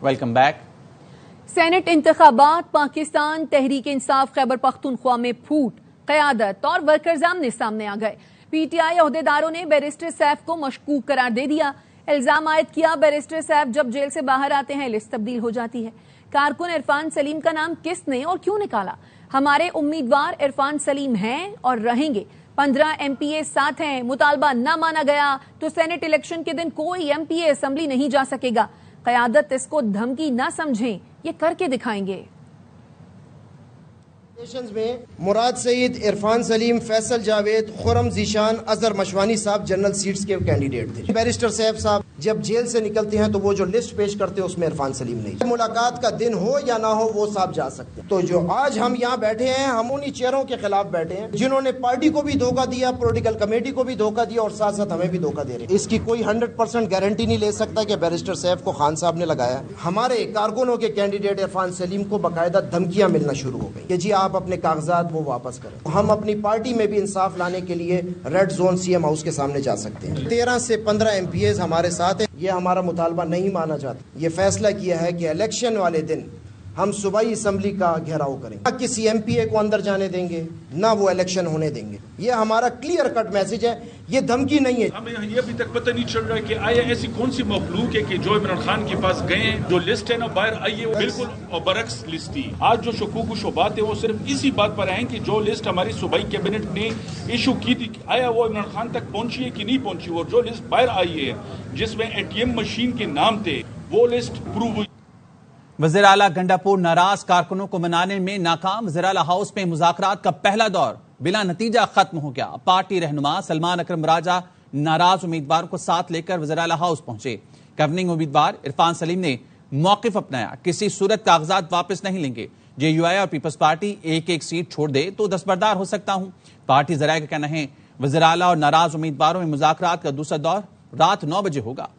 Welcome back. Senate इंतखाबात पाकिस्तान तहरीक इंसाफ खैबर पख्तूनख्वा में फूट, क़यादत और वर्कर्स आमने सामने आ गए। पीटीआई अहदेदारों ने बैरिस्टर सैफ को मशकूक करार दे दिया। इल्जाम आयद किया बैरिस्टर सैफ जब जेल से बाहर आते हैं लिस्ट तब्दील हो जाती है। कारकुन इरफान सलीम का नाम किसने और क्यों निकाला? हमारे उम्मीदवार इरफान सलीम हैं और रहेंगे। 15 MPA साथ हैं। मुतालबा न माना गया तो सेनेट इलेक्शन के दिन कोई MPA असेंबली नहीं जा सकेगा। क़यादत इसको धमकी न समझें, ये करके दिखाएंगे। में मुराद सईद, इरफान सलीम, फैसल जावेद, खुरम जीशान, अजहर मशवानी साहब जनरल सीट्स के कैंडिडेट थे। बैरिस्टर सैफ साहब जब जेल से निकलते हैं तो वो जो लिस्ट पेश करते हैं उसमें इरफान सलीम नहीं। मुलाकात का दिन हो या ना हो वो साहब जा सकते हैं। तो जो आज हम यहाँ बैठे हैं हम उन्हीं चेहरों के खिलाफ बैठे हैं जिन्होंने पार्टी को भी धोखा दिया, पॉलिटिकल कमेटी को भी धोखा दिया और साथ साथ हमें भी धोखा दे रहे हैं। इसकी कोई 100% गारंटी नहीं ले सकता कि बैरिस्टर सैफ को खान साहब ने लगाया। हमारे कारकुनों के कैंडिडेट इरफान सलीम को बाकायदा धमकियां मिलना शुरू हो गई कि जी आप अपने कागजात वो वापस करें। हम अपनी पार्टी में भी इंसाफ लाने के लिए रेड जोन CM हाउस के सामने जा सकते हैं। 13 से 15 MPAs हमारे साथ है। ये हमारा मुतालबा नहीं माना जाता। ये फैसला किया है कि इलेक्शन वाले दिन हम सूबाई असम्बली का घेराव करेंगे, ना किसी MPA को अंदर जाने देंगे, ना वो इलेक्शन होने देंगे। ये हमारा क्लियर कट मैसेज है, ये धमकी नहीं है। हमें ये अभी तक पता नहीं चल रहा है कि आया ऐसी कौन सी मखलूक है कि जो इमरान खान के पास गए, जो लिस्ट है ना बाहर आई है वो बिल्कुल और बरक्स लिस्ट थी। आज जो शकूक व शुबात है वो सिर्फ इसी बात पर हैं कि जो लिस्ट हमारी सूबाई कैबिनेट ने इशू की थी, आया वो इमरान खान तक पहुंची है कि नहीं पहुंची। और जो लिस्ट बाहर आई है जिसमें ATM मशीन के नाम थे वो लिस्ट प्रूव हुई। वज़ीर आला गंडापुर नाराज कारकुनों को मनाने में नाकाम। वज़ीर आला हाउस में मुज़ाकरात का पहला दौर बिला नतीजा खत्म हो गया। पार्टी रहनुमा सलमान अकरम राजा नाराज उम्मीदवारों को साथ लेकर वज़ीर आला हाउस पहुंचे। गवर्निंग उम्मीदवार इरफान सलीम ने मौक़िफ़ अपनाया, किसी सूरत कागजात वापस नहीं लेंगे। JUI और पीपल्स पार्टी एक एक सीट छोड़ दे तो दस्तबरदार हो सकता हूं। पार्टी ज़राए का कहना है वज़ीर आला और नाराज उम्मीदवारों में मुज़ाकरात का दूसरा दौर रात 9 बजे होगा।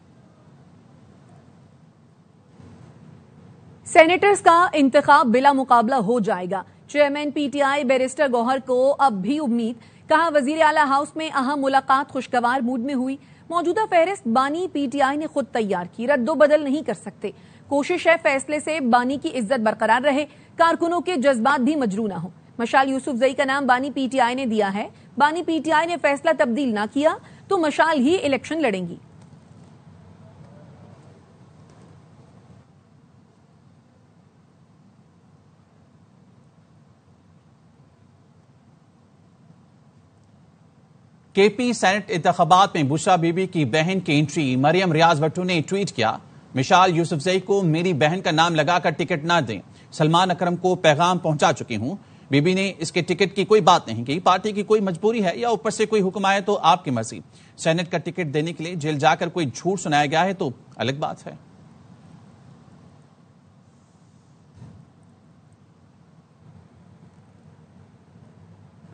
सेनेटर्स का इंतखाब बिला मुकाबला हो जाएगा। चेयरमैन PTI बैरिस्टर गौहर को अब भी उम्मीद। कहा वजीर आला हाउस में अहम मुलाकात खुशगवार मूड में हुई। मौजूदा फहरिस्त बानी PTI ने खुद तैयार की, रद्दो बदल नहीं कर सकते। कोशिश है फैसले से बानी की इज्जत बरकरार रहे, कारकुनों के जज्बात भी मजरू ना हो। मशाल यूसुफजई का नाम बानी PTI ने दिया है। बानी PTI ने फैसला तब्दील ना किया तो मशाल ही इलेक्शन लड़ेंगी। KP सेनेट इंतखाबात में बुशरा बीबी की बहन की एंट्री। मरियम रियाज भट्टू ने ट्वीट किया, मिशाल यूसुफजई को मेरी बहन का नाम लगाकर टिकट ना दें। सलमान अकरम को पैगाम पहुंचा चुकी हूं। बीबी ने इसके टिकट की कोई बात नहीं की। पार्टी की कोई मजबूरी है या ऊपर से कोई हुक्म आए तो आपकी मर्जी। सेनेट का टिकट देने के लिए जेल जाकर कोई झूठ सुनाया गया है तो अलग बात है।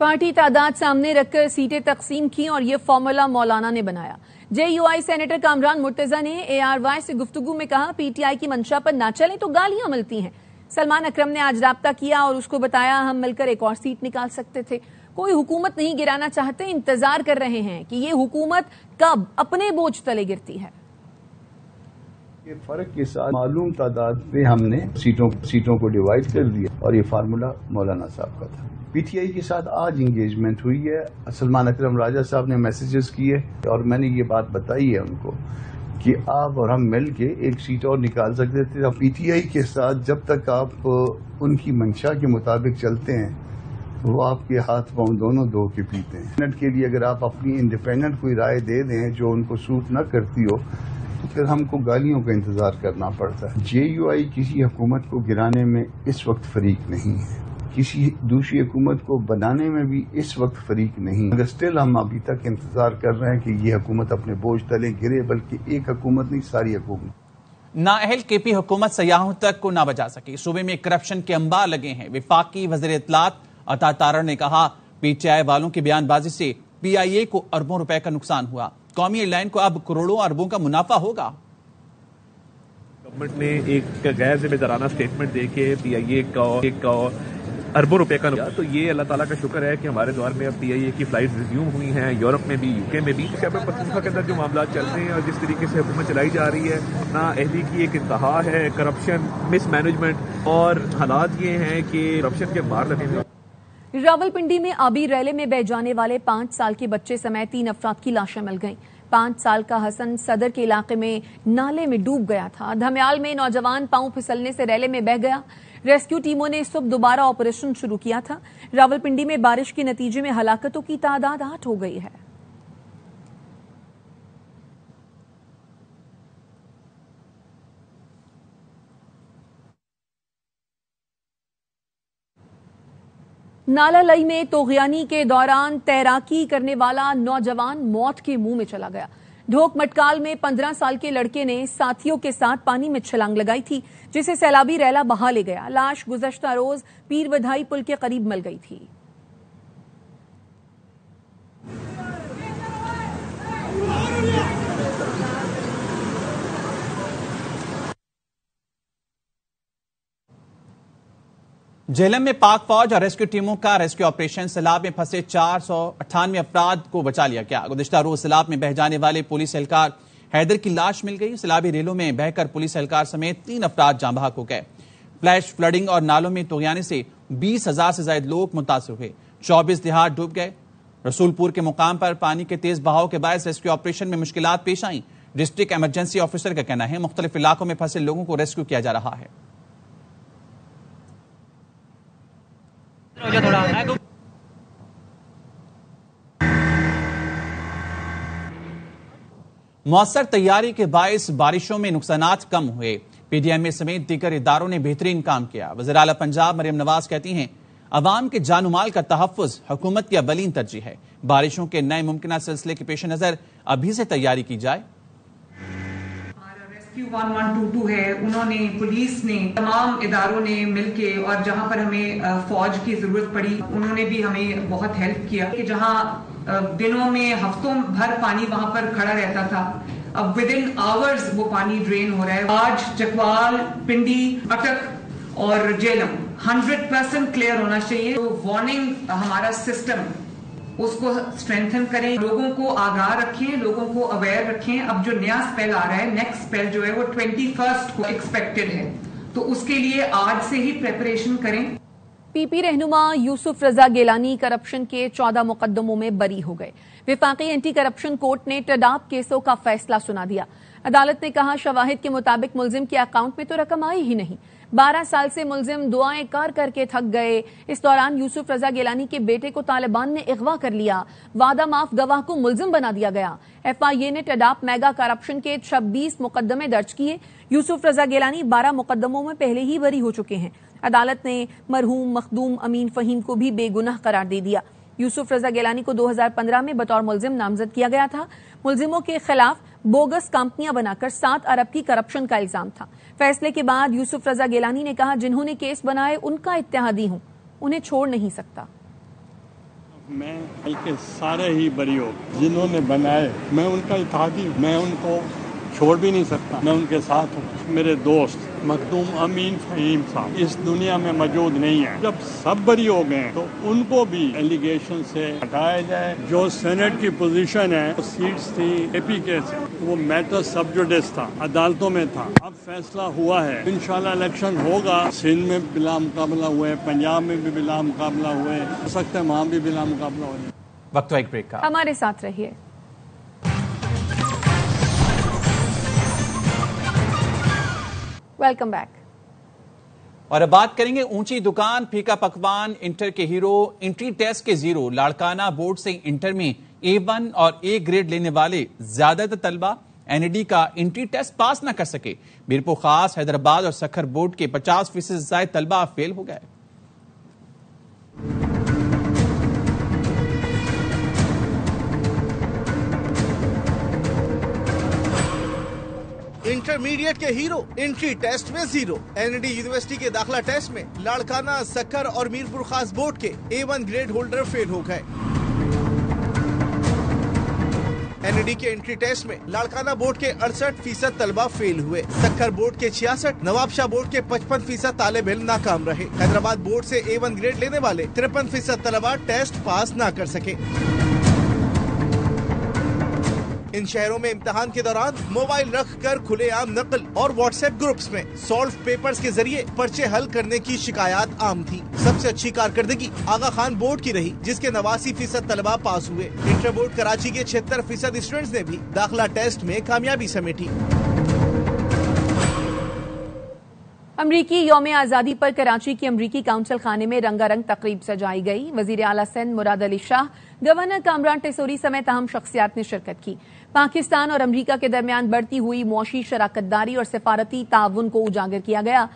पार्टी तादाद सामने रखकर सीटें तकसीम की और ये फॉर्मूला मौलाना ने बनाया। JUI सेनेटर कामरान मुर्तजा ने ARY से गुफ्तगू में कहा PTI की मंशा पर ना चलें तो गालियां मिलती हैं। सलमान अकरम ने आज राब्ता किया और उसको बताया हम मिलकर एक और सीट निकाल सकते थे। कोई हुकूमत नहीं गिराना चाहते, इंतजार कर रहे हैं कि ये हुकूमत कब अपने बोझ तले गिरती है। ये फर्क के साथ मालूम तादाद पे हमने सीटों को डिवाइड कर दिया और ये फार्मूला मौलाना साहब का था। PTI के साथ आज इंगेजमेंट हुई है। सलमान अकरम राजा साहब ने मैसेजेस किए और मैंने ये बात बताई है उनको कि आप और हम मिल के एक सीट और निकाल सकते थे। PTI के साथ जब तक आप उनकी मंशा के मुताबिक चलते हैं वो आपके हाथ पांव दोनों धो के पीते हैं। सेनेट के लिए अगर आप अपनी इंडिपेंडेंट कोई राय दे दें जो उनको सूट न करती हो तो फिर हमको गालियों का इंतजार करना पड़ता है। JUI किसी हुकूमत को गिराने में इस वक्त फरीक नहीं है, किसी दूसरी हुकूमत को बनाने में भी इस वक्त फरीक नहीं। अगर स्टिल हम अभी तक इंतजार कर रहे हैं कि ये हुकूमत अपने बोझ तले गिरे, बल्कि एक हुकूमत नहीं सारी हुकूमत। नाअहल KP हुकूमत सयाहों तक को ना बचा सकी। सूबे में करप्शन के अंबार लगे हैं। विफाकी वज़ीर इत्तलात अता तारड़ ने कहा PTI वालों की बयानबाजी से PIA को अरबों रुपए का नुकसान हुआ। कौमी एयरलाइन को अब करोड़ों अरबों का मुनाफा होगा। गवर्नमेंट ने एक गैर जिम्मेदाराना स्टेटमेंट देके PIA का اربوں روپے کا. تو یہ اللہ تعالیٰ کا شکر ہے کہ ہمارے دور میں اب PIA کی فلائٹ ریزیوم ہوئی ہیں، یورپ میں بھی، UK میں بھی. خیبر پختونخوا کے اندر جو معاملات چل رہے ہیں اور جس طریقے سے حکومت چلائی جا رہی ہے، نااہلی کی ایک انتہا ہے، کرپشن، مس مینجمنٹ، اور حالات یہ ہیں کہ کرپشن کے مار لگے ہوئے. راولپنڈی میں آبی ریلے میں بہہ جانے والے 5 سال کے بچے سمیت 3 افراد کی لاشیں مل گئیں. 5 سال کا حسن صدر کے علاقے میں نالے میں ڈوب گیا تھا. دھمیال میں نوجوان پاؤں پھسلنے سے ریلے میں بہہ گیا. ریسکیو ٹیموں نے اس صبح دوبارہ آپریشن شروع کیا تھا. راولپنڈی میں بارش کے نتیجے میں ہلاکتوں کی تعداد 8 ہو گئی ہے. نالہ لئی میں طغیانی کے دوران تیراکی کرنے والا نوجوان موت کے منہ میں چلا گیا. ڈھوک مٹکال میں 15 سال کے لڑکے نے ساتھیوں کے ساتھ پانی میں چھلانگ لگائی تھی جسے سیلابی ریلا بہا لے گیا. لاش گزشتہ روز پیر ودھائی پل کے قریب مل گئی تھی. جہلم میں پاک فوج اور ریسکیو ٹیموں کا ریسکیو آپریشن. سیلاب میں پھنسے 498 افراد کو بچا لیا گیا. گزشتہ روز سیلاب میں بہہ جانے والے پولیس اہلکار حیدر کی لاش مل گئی. سیلابی ریلوں میں بہہ کر پولیس اہلکار سمیت 3 افراد جاں بحق ہو گئے. فلیش فلڈنگ اور نالوں میں طغیانی سے 20,000 سے زائد لوگ متاثر ہوئے. 24 دیہات ڈوب گئے. رسول پور کے مقام پر پانی کے تیز بہاؤ کے باعث ریسکیو آپریشن میں مشکلات پیش آئیں. ڈسٹرکٹ ایمرجنسی آفیسر کا کہنا ہے مختلف علاقوں میں پھنسے لوگوں کو ریسکیو کیا جا رہا ہے. مؤثر تیاری کے باعث بارشوں میں نقصانات کم ہوئے. PDMA سمیت دیگر اداروں نے بہترین کام کیا. وزیر اعلیٰ پنجاب مریم نواز کہتی ہیں عوام کے جان و مال کا تحفظ حکومت کی اولین ترجیح ہے. بارشوں کے نئے ممکنہ سلسلے کے پیش نظر ابھی سے تیاری کی جائے. 1122 ہے، انہوں نے، پولیس نے، تمام اداروں نے مل کے، اور جہاں پر ہمیں فوج کی ضرورت پڑی انہوں نے بھی ہمیں بہت ہیلپ کیا کہ جہاں دنوں میں ہفتوں بھر پانی وہاں پر کھڑا رہتا تھا اب ود ان آورز وہ پانی ڈرین ہو رہا ہے. آج چکوال، پنڈی، اٹک اور جیلم 100% کلیئر ہونا چاہیے. تو وارننگ ہمارا سسٹم اس کو اسٹرینتھن کریں، لوگوں کو آگاہ رکھیں، لوگوں کو اویئر رکھیں. اب جو نیا اسپیل آ رہا ہے، نیکسٹ اسپیل جو ہے وہ 21 کو ایکسپیکٹڈ ہے، تو اس کے لیے آج سے ہی پریپریشن کریں. PP رہنما یوسف رضا گیلانی کرپشن کے 14 مقدموں میں بری ہو گئے. وفاقی اینٹی کرپشن کورٹ نے ٹڈاپ کیسوں کا فیصلہ سنا دیا. عدالت نے کہا شواہد کے مطابق ملزم کے اکاؤنٹ میں تو رقم آئی ہی نہیں. 12 سال سے ملزم دعائیں کر کے تھک گئے. اس دوران یوسف رضا گیلانی کے بیٹے کو طالبان نے اغوا کر لیا. وعدہ معاف گواہ کو ملزم بنا دیا گیا. FIA نے ٹڈاپ میگا کرپشن کے 26 مقدمے درج کیے. یوسف رضا گیلانی 12 مقدموں میں پہلے ہی بری ہو چکے ہیں. عدالت نے مرحوم مخدوم امین فہیم کو بھی بے گناہ قرار دے دیا. یوسف رضا گیلانی کو 2015 میں بطور ملزم نامزد کیا گیا تھا. ملزموں کے خلاف بوگس کمپنیاں بنا کر 7 ارب کی کرپشن کا الزام تھا. فیصلے کے بعد یوسف رضا گیلانی نے کہا جنہوں نے کیس بنائے ان کا اتحادی ہوں، انہیں چھوڑ نہیں سکتا. میں بلکہ سارے ہی بری ہو جنہوں نے بنائے، میں ان کا اتحادی ہوں، میں ان کو چھوڑ بھی نہیں سکتا، میں ان کے ساتھ ہوں. میرے دوست مخدوم امین فہیم صاحب اس دنیا میں موجود نہیں ہیں. جب سب بری ہو گئے تو ان کو بھی ایلیگیشن سے ہٹایا جائے. جو سینٹ کی پوزیشن ہے، سیٹس تھی AP کے سے، وہ میٹر سب جوڈس تھا، عدالتوں میں تھا. اب فیصلہ ہوا ہے، انشاءاللہ الیکشن ہوگا. سندھ میں بلا مقابلہ ہوئے، پنجاب میں بھی بلا مقابلہ ہوئے، ہو سکتا ہے وہاں بھی بلا مقابلہ ہو جائے. وقت ایک بریک کا. ہمارے ساتھ رہیے. Welcome back. اور اب بات کریں گے اونچی دکان، پھیکا پکوان، انٹر کے ہیرو، انٹری ٹیسٹ کے زیرو. لاڑکانہ بورڈ سے انٹر میں A1 اور A گریڈ لینے والے زیادہ تر طلبہ NED کا انٹری ٹیسٹ پاس نہ کر سکے. میرپور خاص، حیدرآباد اور سکھر بورڈ کے 50% سے زائد طلبہ فیل ہو گئے. انٹرمیڈیٹ کے ہیرو انٹری ٹیسٹ میں زیرو. NED یونیورسٹی کے داخلہ ٹیسٹ میں لاڑکانہ، سکھر اور میرپور خاص بورڈ کے A1 گریڈ ہولڈر فیل ہو گئے. NED के एंट्री टेस्ट में लाड़काना बोर्ड के 68% तलबा फेल हुए। सक्कर बोर्ड के 66, नवाबशाह बोर्ड के 55% तालिब इल्म नाकाम रहे। हैदराबाद बोर्ड से A1 ग्रेड लेने वाले 53% तलबा टेस्ट पास न कर सके। इन शहरों में इम्तिहान के दौरान मोबाइल रखकर खुलेआम नकल और व्हाट्सएप ग्रुप्स में सॉल्व पेपर्स के जरिए पर्चे हल करने की शिकायत आम थी। सबसे अच्छी कारकर्दगी आगा खान बोर्ड की रही, जिसके 89% तलबा पास हुए। इंटर बोर्ड कराची के 76% स्टूडेंट्स ने भी दाखिला टेस्ट में कामयाबी समेटी। अमरीकी यौम आज़ादी पर कराची की अमरीकी काउंसिल खाने में रंगारंग तकरीब सजाई गई। वजीर आला सिंध मुराद अली शाह, गवर्नर कामरान टेसोरी समेत अहम शख्सियात ने शिरकत की। पाकिस्तान और अमरीका के दरमियान बढ़ती हुई मुआशी शराकतदारी और सिफारती ताउन को उजागर किया गया।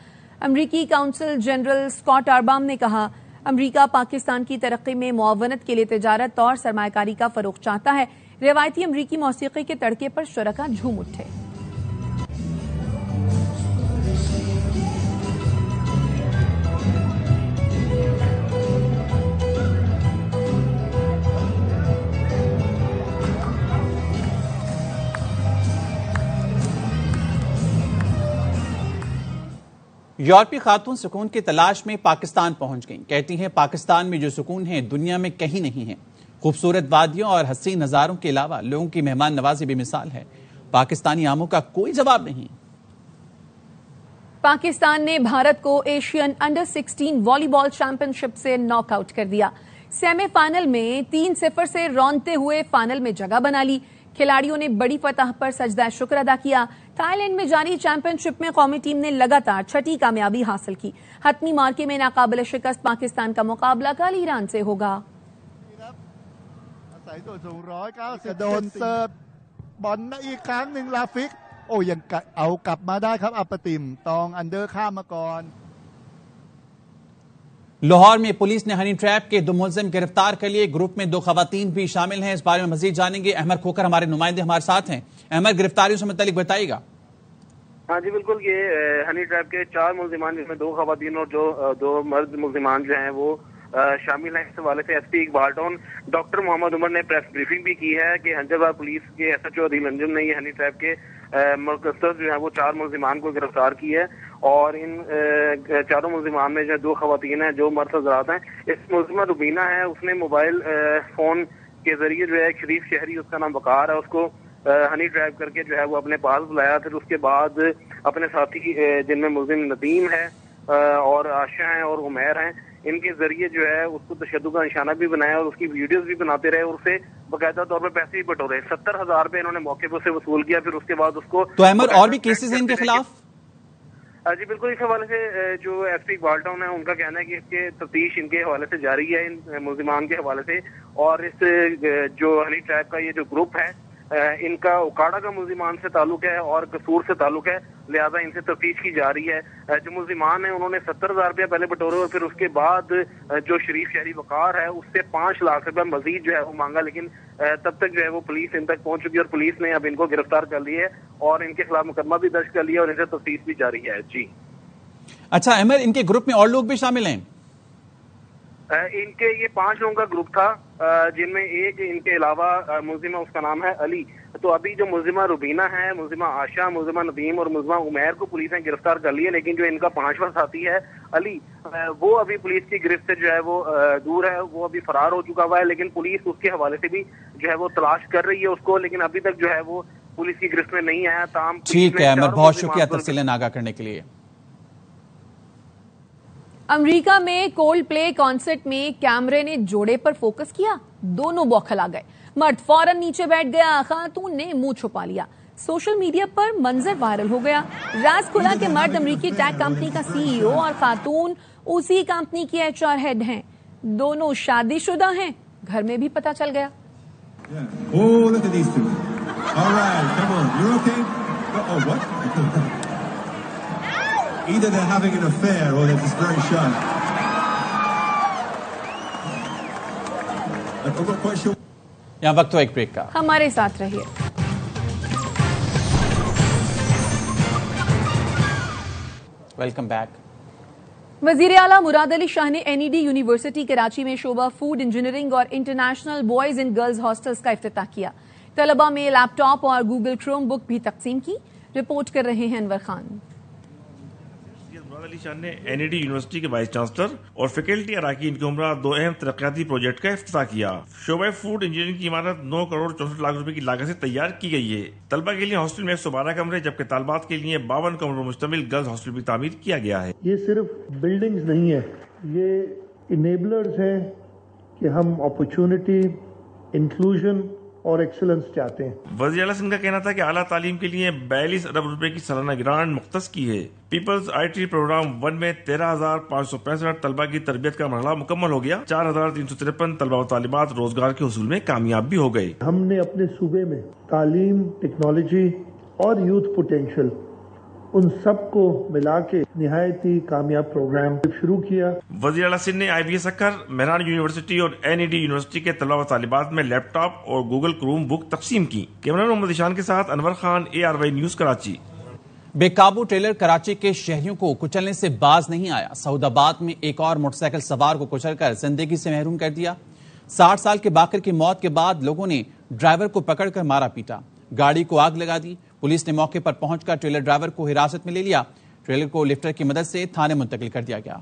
अमरीकी काउंसिल जनरल स्कॉट आर्बाम ने कहा, अमरीका पाकिस्तान की तरक्की में मुआवनत के लिए तिजारत और सरमायाकारी का फरोग चाहता है। रिवायती अमरीकी मौसीकी के तड़के पर शुरका झूम उठे। यूरोपीय खातून सुकून की तलाश में पाकिस्तान पहुंच गईं। कहती हैं पाकिस्तान में जो सुकून है दुनिया में कहीं नहीं है। खूबसूरत वादियों और हसीन नजारों के अलावा लोगों की मेहमान नवाजी बेमिसाल है। पाकिस्तानी आमों का कोई जवाब नहीं। पाकिस्तान ने भारत को एशियन अंडर 16 वॉलीबॉल चैंपियनशिप से नॉकआउट कर दिया। सेमीफाइनल में 3-0 से रौंदते हुए फाइनल में जगह बना ली। खिलाड़ियों ने बड़ी फतह पर सजदा शुक्र अदा किया। थाईलैंड में जारी चैंपियनशिप में कौमी टीम ने लगातार छठी कामयाबी हासिल की। हतमी मार्के में नाकाबिल शिकस्त पाकिस्तान का मुकाबला कल ईरान से होगा। โดนเสิร์ฟบอลอีกครั้งหนึ่งลาฟิกโอ้ยังเอากลับมาได้ครับอัปติมตองอันเดอร์ข้ามมาก่อน लाहौर में पुलिस ने हनी ट्रैप के 2 मुलजिम गिरफ्तार कर लिए। ग्रुप में 2 खवातीन भी शामिल हैं। इस बारे में मजीद जानेंगे। अहमद खोकर हमारे नुमाइंदे हमारे साथ हैं। अहमद, गिरफ्तारियों से मुतालिक बताइएगा। हाँ जी बिल्कुल, ये हनी ट्रैप के 4 मुलजिमान, जिसमें 2 खवातीन और जो 2 मर्द मुलजिमान जो हैं वो शामिल हैं। इस हवाले से SP Iqbal town doctor Mohammad Umar ने प्रेस ब्रीफिंग भी की है कि हंजरबाग पुलिस के SHO अदील अंजुम ने ये हनी ट्रैप के मरकज़ जो है वो 4 मुलजिमान को गिरफ्तार की है। और इन 4 मुलजिमान में जो 2 खवातीन हैं जो मर्द हज़रात हैं। इस मुलजिमा रुबीना है, उसने मोबाइल फोन के जरिए जो है शरीफ शहरी, उसका नाम वकार है, उसको हनी ट्रैप करके जो है वो अपने पास बुलाया। फिर उसके बाद अपने साथी जिनमें मुलजिम नदीम है और आशा है और उमैर हैं, इनके जरिए जो है उसको तशद्दुद का निशाना भी बनाया और उसकी वीडियोस भी बनाते रहे और उसे बाकायदा तौर पर पैसे भी बटोरे। 70,000 रुपए इन्होंने मौके पर से वसूल किया। फिर उसके बाद उसको तो अहमद और भी केसेस हैं इनके खिलाफ? जी बिल्कुल, इस हवाले से जो एसपी इकबाल टाउन है उनका कहना है कि इसके तफ्तीश इनके हवाले से जारी है, इन मुलजिमान के हवाले से। और इस जो हनी ट्रैप का ये जो ग्रुप है इनका उकाड़ा का मुलजिमान से ताल्लुक है और कसूर से ताल्लुक है, लिहाजा इनसे तफ्तीश की जा रही है। जो मुलजिमान है उन्होंने 70,000 रुपया पहले बटोरे और फिर उसके बाद जो शरीफ शहरी वकार है उससे 5 लाख रुपया मजीद जो है वो मांगा। लेकिन तब तक जो है वो पुलिस इन तक पहुंच चुकी है और पुलिस ने अब इनको गिरफ्तार कर लिया है और इनके खिलाफ मुकदमा भी दर्ज कर लिया और इनसे तफ्तीश भी जारी है। जी अच्छा अहमद, इनके ग्रुप में और लोग भी शामिल हैं? इनके ये 5 लोगों का ग्रुप था, जिनमें एक इनके अलावा मुलजिमा, उसका नाम है अली। तो अभी जो मुलजिमा रुबीना है, मुलजिमा आशा, मुलजिमा नदीम और मुलजिमा उमैर को पुलिस ने गिरफ्तार कर लिया। लेकिन जो इनका 5वां साथी है अली, वो अभी पुलिस की गिरफ्त से जो है वो दूर है, वो अभी फरार हो चुका हुआ है। लेकिन पुलिस उसके हवाले से भी जो है वो तलाश कर रही है उसको, लेकिन अभी तक जो है वो पुलिस की गिरफ्त में नहीं आया। ताम ठीक है अहमद, बहुत शुक्रिया तफसीलें आगाह करने के लिए। अमेरिका में कोल्ड प्ले कॉन्सर्ट में कैमरे ने जोड़े पर फोकस किया, दोनों बौखला गए। मर्द फौरन नीचे बैठ गया, खातून ने मुंह छुपा लिया। सोशल मीडिया पर मंजर वायरल हो गया। राज खुला के मर्द अमेरिकी टैग कंपनी का CEO और खातून उसी कंपनी की HR हेड हैं। दोनों शादीशुदा हैं, घर में भी पता चल गया। Either they're having an affair or they're just very shy. I'm not quite sure. यहाँ वक्त तो एक ब्रेक का, हमारे साथ रहिए। Welcome back. वजीर आला मुराद अली शाह ने NED यूनिवर्सिटी कराची में शोबा फूड इंजीनियरिंग और international boys and girls hostels का इफ्तिताह किया। طلبہ میں لیپ ٹاپ اور گوگل کروم بک بھی تقسیم کی. رپورٹ کر رہے ہیں انور خان. علی شان نے NED یونیورسٹی کے وائس چانسلر اور فیکلٹی اراکین کے ہمراہ 2 اہم ترقیاتی پروجیکٹ کا افتتاح کیا. شعبہ فوڈ انجینئرنگ کی عمارت 9 کروڑ 64 لاکھ روپے کی لاگت سے تیار کی گئی ہے. طلبہ کے لیے ہاسٹل میں 112 کمرے جبکہ طالبات کے لیے 52 کمروں مشتمل گرلز ہاسٹل بھی تعمیر کیا گیا ہے. یہ صرف بلڈنگز نہیں ہے، یہ انیبلرز ہیں کہ ہم اپرچونٹی، انکلوژن اور ایکسلنس چاہتے ہیں. وزیر اعلیٰ سندھ کا کہنا تھا کہ اعلیٰ تعلیم کے لیے 42 ارب روپے کی سالانہ گرانٹ مختص کی ہے. پیپلز IIT پروگرام 1 میں 13,565 طلبہ کی تربیت کا مرحلہ مکمل ہو گیا. 4,353 طلبہ و طالبات روزگار کے حصول میں کامیاب بھی ہو گئے. ہم نے اپنے صوبے میں تعلیم، ٹیکنالوجی اور یوتھ پوٹینشل ان سب کو ملا کے نہایت ہی کامیاب پروگرام شروع کیا. وزیر اعلیٰ سندھ نے IBS سکھر، مہران یونیورسٹی اور NED یونیورسٹی کے طلبہ و طالبات میں لیپ ٹاپ اور گوگل کروم بک تقسیم کی. کیمرہ محمد ایشان کے ساتھ انور خان، ARY نیوز کراچی. بے قابو ٹریلر کراچی کے شہریوں کو کچلنے سے باز نہیں آیا. سعود آباد میں ایک اور موٹر سائیکل سوار کو کچل کر زندگی سے محروم کر دیا. 60 سال کے باقر کی موت کے بعد لوگوں نے ڈرائیور کو پکڑ کر مارا پیٹا، گاڑی کو آگ لگا دی. پولیس نے موقع پر پہنچ کر ٹریلر ڈرائیور کو حراست میں لے لیا. ٹریلر کو لفٹر کی مدد سے تھانے منتقل کر دیا گیا.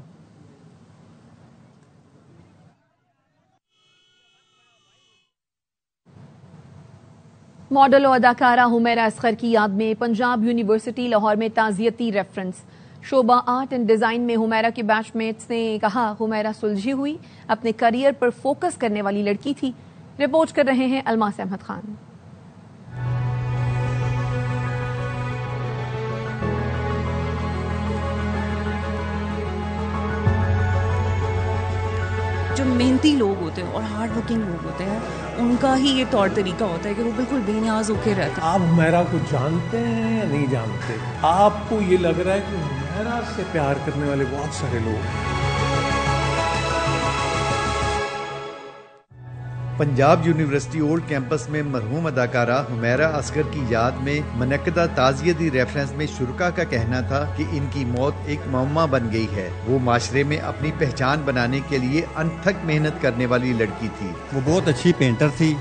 ماڈل و اداکارہ حمیرہ اصغر کی یاد میں پنجاب یونیورسٹی لاہور میں تعزیتی ریفرنس. شعبہ آرٹ اینڈ ڈیزائن میں حمیرہ کے بیچ میٹس نے کہا حمیرہ سلجھی ہوئی اپنے کریئر پر فوکس کرنے والی لڑکی تھی. رپورٹ کر رہے ہیں الماس احمد خان. جو محنتی لوگ ہوتے ہیں اور ہارڈ ورکنگ لوگ ہوتے ہیں ان کا ہی یہ طور طریقہ ہوتا ہے کہ وہ بالکل بے نیاز ہو کے رہتے ہیں. آپ حمیرہ کو جانتے ہیں یا نہیں جانتے؟ آپ کو یہ لگ رہا ہے کہ حمیرہ سے پیار کرنے والے بہت سارے لوگ ہیں. پنجاب یونیورسٹی اولڈ کیمپس میں مرحوم اداکارہ حمیرہ اصغر کی یاد میں منعقدہ تعزیتی ریفرنس میں شرکاء کا کہنا تھا کہ ان کی موت ایک معمہ بن گئی ہے. وہ معاشرے میں اپنی پہچان بنانے کے لیے انتھک محنت کرنے والی لڑکی تھی. وہ بہت اچھی پینٹر تھی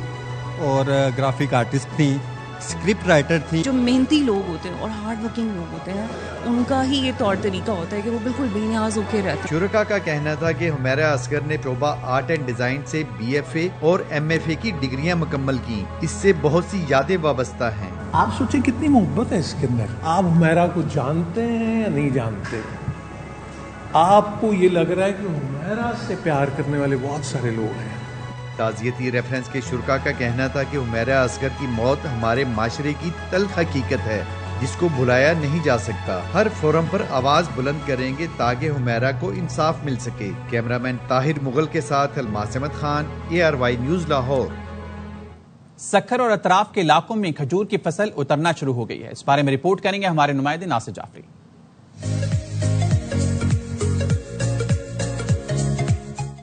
اور گرافک آرٹسٹ تھی، اسکرپٹ رائٹر تھی. جو محنتی لوگ ہوتے ہیں اور ہارڈ ورکنگ لوگ ہوتے ہیں ان کا ہی یہ طور طریقہ ہوتا ہے کہ وہ بالکل بے نیاز ہو کے رہتے ہیں. شرکاء کا کہنا تھا کہ حمیرہ اصغر نے شعبہ آرٹ اینڈ ڈیزائن سے BFA اور MFA کی ڈگریاں مکمل کی. اس سے بہت سی یادیں وابستہ ہیں. آپ سوچیں کتنی محبت ہے اس کے اندر. آپ حمیرہ کو جانتے ہیں یا نہیں جانتے؟ آپ کو یہ لگ رہا ہے کہ حمیرہ سے پیار کرنے والے بہت سارے لوگ ہیں. تعزیتی ریفرنس کے شرکاء کا کہنا تھا کہ حمیرہ اصغر کی موت ہمارے معاشرے کی تلخ حقیقت ہے جس کو بھلایا نہیں جا سکتا. ہر فورم پر آواز بلند کریں گے تاکہ حمیرہ کو انصاف مل سکے. کیمرامین طاہر مغل کے ساتھ الماس احمد خان، ARY نیوز لاہور. سکھر اور اطراف کے علاقوں میں کھجور کی فصل اترنا شروع ہو گئی ہے. اس بارے میں رپورٹ کریں گے ہمارے نمائندے ناصر جعفری.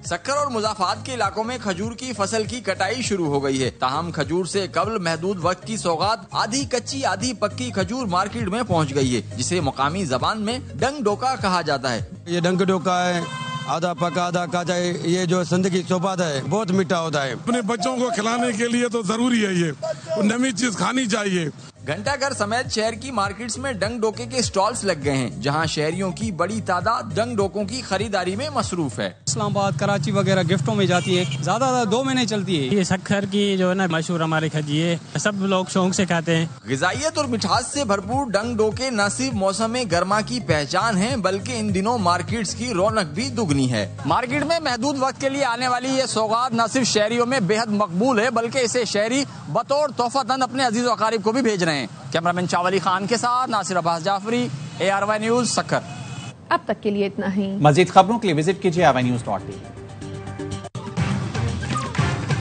سکھر اور مضافات کے علاقوں میں کھجور کی فصل کی کٹائی شروع ہو گئی ہے. تاہم کھجور سے قبل محدود وقت کی سوغات آدھی کچی آدھی پکی کھجور مارکیٹ میں پہنچ گئی ہے جسے مقامی زبان میں ڈنگ ڈوکا کہا جاتا ہے. یہ ڈنگ ڈوکا ہے، آدھا پکا آدھا کاچا. یہ جو زندگی صحبت ہے بہت میٹھا ہوتا ہے. اپنے بچوں کو کھلانے کے لیے تو ضروری ہے، یہ نئی چیز کھانی چاہیے. گھنٹہ گھر سمیت شہر کی مارکیٹس میں ڈنگ ڈوکے کے سٹالز لگ گئے ہیں جہاں شہریوں کی بڑی تعداد ڈنگ ڈوکوں کی خریداری میں مصروف ہے. اسلام آباد، کراچی وغیرہ گفٹوں میں جاتی ہے، زیادہ 2 مہینے چلتی ہے. یہ سکھر کی جو ہے نا مشہور ہمارے کھجیے سب لوگ شوق سے کھاتے ہیں. غذائیت اور مٹھاس سے بھرپور ڈنگ ڈوکے نہ صرف موسم گرما کی پہچان ہیں بلکہ ان دنوں مارکیٹس کی رونق بھی دگنی ہے. مارکیٹ میں محدود وقت کے لیے آنے والی یہ سوغات نہ صرف شہریوں میں بے حد مقبول ہے بلکہ اسے شہری بطور تحفہ دند اپنے عزیز و اقارب کو بھی بھیج رہے ہیں. کیمرامین چاولی خان کے ساتھ ناصر عباس جعفری، ARY نیوز سکھر. اب تک کے لیے اتنا ہی. مزید خبروں کے لیے وزٹ کیجیے ARYnews.tv.